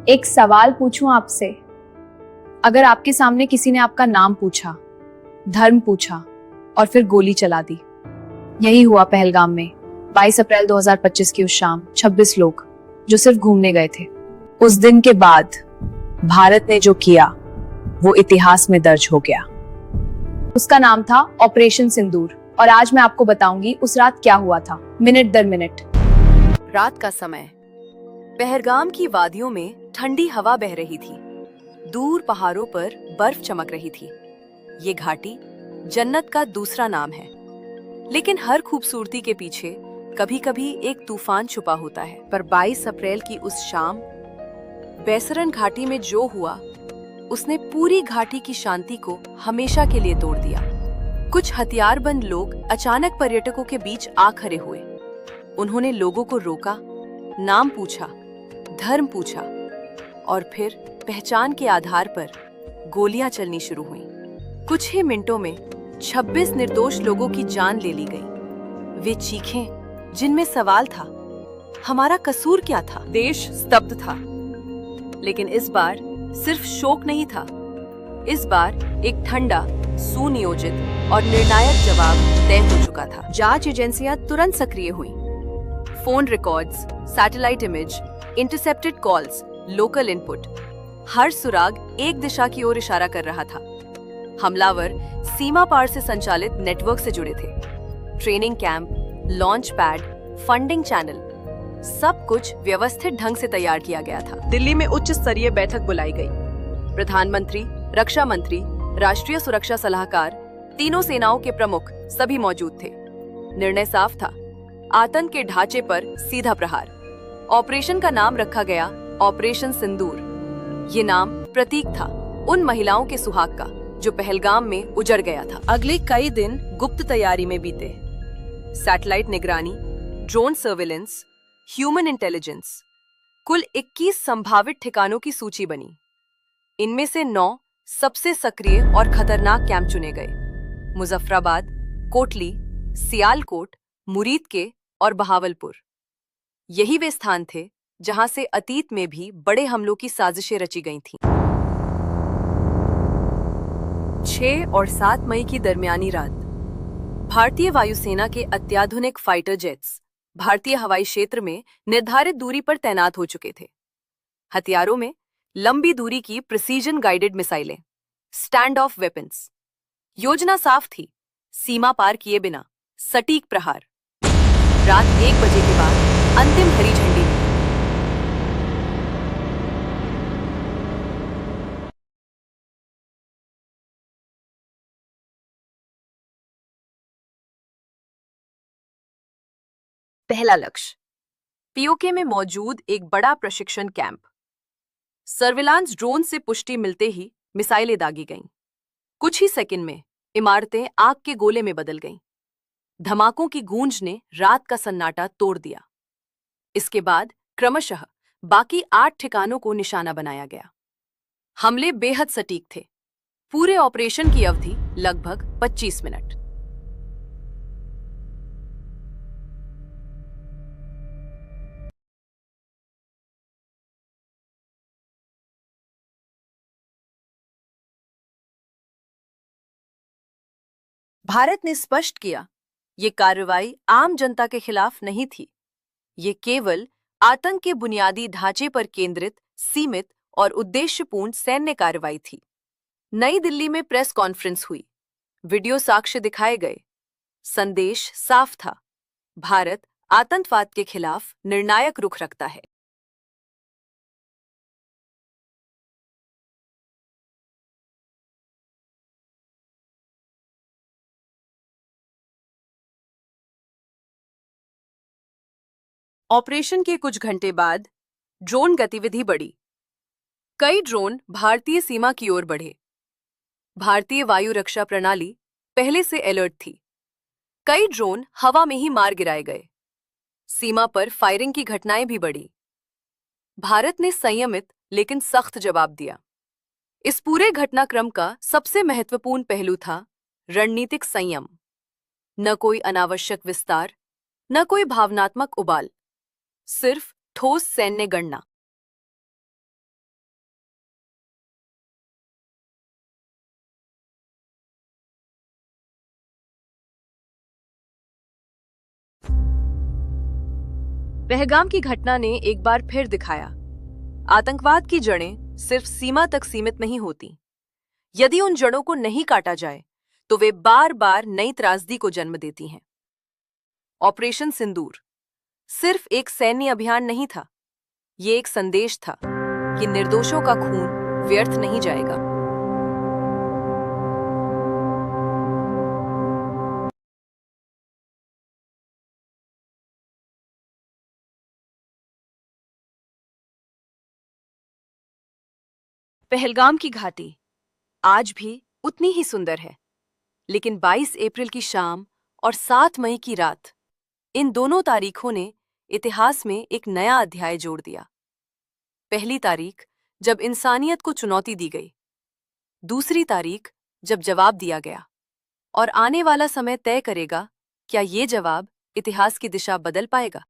एक सवाल पूछूं आपसे। अगर आपके सामने किसी ने आपका नाम पूछा, धर्म पूछा और फिर गोली चला दी। यही हुआ पहलगाम में 22 अप्रैल 2025 की उस शाम 26 लोग जो सिर्फ घूमने गए थे। उस दिन के बाद भारत ने जो किया वो इतिहास में दर्ज हो गया। उसका नाम था ऑपरेशन सिंदूर और आज मैं आपको बताऊंगी उस रात क्या हुआ था, मिनट दर मिनट। रात का समय, पहलगाम की वादियों में ठंडी हवा बह रही थी। दूर पहाड़ों पर बर्फ चमक रही थी। ये घाटी जन्नत का दूसरा नाम है, लेकिन हर खूबसूरती के पीछे कभी-कभी एक तूफान छुपा होता है। पर 22 अप्रैल की उस शाम बैसरन घाटी में जो हुआ, उसने पूरी घाटी की शांति को हमेशा के लिए तोड़ दिया। कुछ हथियारबंद लोग अचानक पर्यटकों के बीच आ खड़े हुए। उन्होंने लोगों को रोका, नाम पूछा, धर्म पूछा और फिर पहचान के आधार पर गोलियां चलनी शुरू हुईं। कुछ ही मिनटों में 26 निर्दोष लोगों की जान ले ली गई। वे चीखें जिनमें सवाल था, हमारा कसूर क्या था? देश स्तब्ध था, लेकिन इस बार सिर्फ शोक नहीं था। इस बार एक ठंडा, सुनियोजित और निर्णायक जवाब तय हो चुका था। जांच एजेंसियां तुरंत सक्रिय हुईं। Phone records, satellite image, intercepted calls, local input, हर सुराग एक दिशा की ओर इशारा कर रहा था। हमलावर सीमा पार से संचालित नेटवर्क से जुड़े थे। Training camp, launch pad, funding channel, सब कुछ व्यवस्थित ढंग से तैयार किया गया था। दिल्ली में उच्च स्तरीय बैठक बुलाई गई। प्रधानमंत्री, रक्षा मंत्री, राष्ट्रीय सुरक्षा सलाहकार, तीनों सेनाओं के प्रमुख सभी मौजूद थे। निर्णय साफ था, आतंक के ढांचे पर सीधा प्रहार। ऑपरेशन का नाम रखा गया ऑपरेशन सिंदूर। ये नाम प्रतीक था उन महिलाओं के सुहाग का जो पहलगाम में उजड़ गया था। अगले कई दिन गुप्त तैयारी में बीते। सैटेलाइट निगरानी, ड्रोन सर्विलेंस, ह्यूमन इंटेलिजेंस, कुल 21 संभावित ठिकानों की सूची बनी। इनमें से 9 सबसे सक्रिय और खतरनाक कैंप चुने गए: मुजफ्फराबाद, कोटली, सियालकोट, मुरीदके और बहावलपुर। यही वे स्थान थे जहां से अतीत में भी बड़े हमलों की साजिशें रची गई थीं। 6 और 7 मई की दरमियानी रात भारतीय वायुसेना के अत्याधुनिक फाइटर जेट्स भारतीय हवाई क्षेत्र में निर्धारित दूरी पर तैनात हो चुके थे। हथियारों में लंबी दूरी की प्रिसीजन गाइडेड मिसाइलें, स्टैंड ऑफ वेपन्स। योजना साफ थी, सीमा पार किए बिना सटीक प्रहार। रात 1 बजे के बाद अंतिम हरी झंडी दी। पहला लक्ष्य, पीओके में मौजूद एक बड़ा प्रशिक्षण कैंप। सर्विलांस ड्रोन से पुष्टि मिलते ही मिसाइलें दागी गईं। कुछ ही सेकंड में इमारतें आग के गोले में बदल गईं। धमाकों की गूंज ने रात का सन्नाटा तोड़ दिया। इसके बाद क्रमशः बाकी 8 ठिकानों को निशाना बनाया गया। हमले बेहद सटीक थे। पूरे ऑपरेशन की अवधि लगभग 25 मिनट। भारत ने स्पष्ट किया, ये कार्रवाई आम जनता के खिलाफ नहीं थी। ये केवल आतंक के बुनियादी ढांचे पर केंद्रित, सीमित और उद्देश्यपूर्ण सैन्य कार्रवाई थी। नई दिल्ली में प्रेस कॉन्फ्रेंस हुई। वीडियो साक्ष्य दिखाए गए। संदेश साफ था, भारत आतंकवाद के खिलाफ निर्णायक रुख रखता है। ऑपरेशन के कुछ घंटे बाद ड्रोन गतिविधि बढ़ी। कई ड्रोन भारतीय सीमा की ओर बढ़े। भारतीय वायु रक्षा प्रणाली पहले से अलर्ट थी। कई ड्रोन हवा में ही मार गिराए गए। सीमा पर फायरिंग की घटनाएं भी बढ़ी। भारत ने संयमित लेकिन सख्त जवाब दिया। इस पूरे घटनाक्रम का सबसे महत्वपूर्ण पहलू था रणनीतिक संयम। न कोई अनावश्यक विस्तार, न कोई भावनात्मक उबाल, सिर्फ ठोस सैन्य गणना। पहलगाम की घटना ने एक बार फिर दिखाया, आतंकवाद की जड़ें सिर्फ सीमा तक सीमित नहीं होती। यदि उन जड़ों को नहीं काटा जाए तो वे बार बार नई त्रासदी को जन्म देती हैं। ऑपरेशन सिंदूर सिर्फ एक सैन्य अभियान नहीं था, ये एक संदेश था कि निर्दोषों का खून व्यर्थ नहीं जाएगा। पहलगाम की घाटी आज भी उतनी ही सुंदर है, लेकिन 22 अप्रैल की शाम और 7 मई की रात, इन दोनों तारीखों ने इतिहास में एक नया अध्याय जोड़ दिया। पहली तारीख जब इंसानियत को चुनौती दी गई, दूसरी तारीख जब जवाब दिया गया, और आने वाला समय तय करेगा क्या ये जवाब इतिहास की दिशा बदल पाएगा।